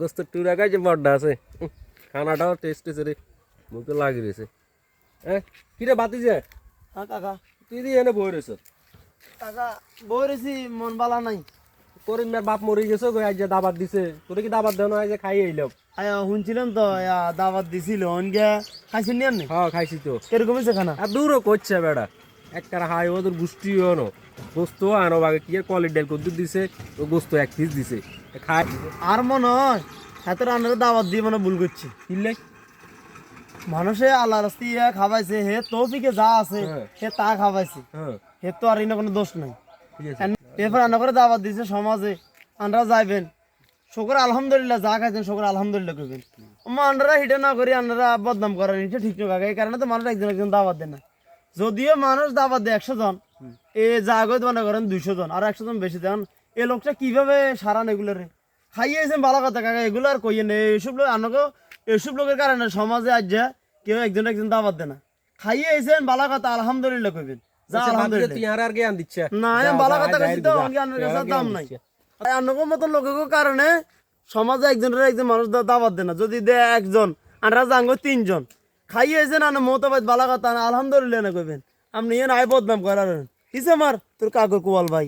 গোস্ত টুরা খাইছে বড্ডা আছে খানাটাও টেস্ট হয়েছে রে মুখে লাগি রয়েছে হ্যাঁ কিরে বাতি যে হ্যাঁ কাকা তুই দিয়ে এনে বই রয়েছ কাকা বইরেছি মন বালা নাই করিমের বাপ মরে গেছে গো আজ যে দাবাত দিছে তোরে কি দাবাত দেও না আজ খাই আইলাম শুনছিলাম তো দাওয়াত দিছিল অনগা খাইছেন নি হ্যাঁ খাইছি তো কিরকম হয়েছে খানা আর দূরও করছে বেড়া একটা হাই ওদের গুষ্টি আনো গোস্ত আনো বাগে কি কোয়ালিটি ডাল কদ্দুর দিছে ও গোস্ত এক পিস দিছে খাই আর মনে হয় এত রান্নার দাওয়াত দিয়ে মানে ভুল করছি কিনলে মানুষে আল্লাহ রাস্তি খাওয়াইছে হে তৌফিকে যা আছে হে তা খাওয়াইছে হ্যাঁ হে তো আর কোনো দোষ নাই ঠিক আছে এরপর রান্না করে দাওয়াত দিছে সমাজে আনরা যাইবেন শুকর আলহামদুলিল্লাহ যা খাইছেন শুকর আলহামদুলিল্লাহ করবেন আন্নারা হিটে না করি আন্নারা বদনাম করেন এটা ঠিক নয় কাকা এই কারণে তো মানুষ একজন একজন দাওয়াত দেয় না যদিও মানুষ দাওয়াত দেয় 100 জন এ জাগত মনে করেন 200 জন আর 100 জন বেশি দেন এ লোকটা কিভাবে সারান এগুলো রে খাইয়েছেন ভালো কথা কাকা এগুলো আর কইয়ে নেই এইসব লোক আনকে এইসব লোকের কারণে সমাজে আজ যা কেউ একজন একজন দাওয়াত দেয় না খাইয়েছেন ভালো কথা আলহামদুলিল্লাহ কইবেন যা আলহামদুলিল্লাহ তুই আর জ্ঞান দিচ্ছে না আমি ভালো কথা কইছি তো অনকে কাছে দাম নাই আনকের মতন লোকের কারণে সমাজে একজনের একজন মানুষ দাওয়াত দেয় না যদি দে একজন আনরা জাঙ্গ 3 জন খাইয়েছেন আনে মোতাবাদ ভালো কথা আলহামদুলিল্লাহ না কইবেন আপনি এ নাই বদনাম করার হিসে মার তোর কাকুর কোয়াল ভাই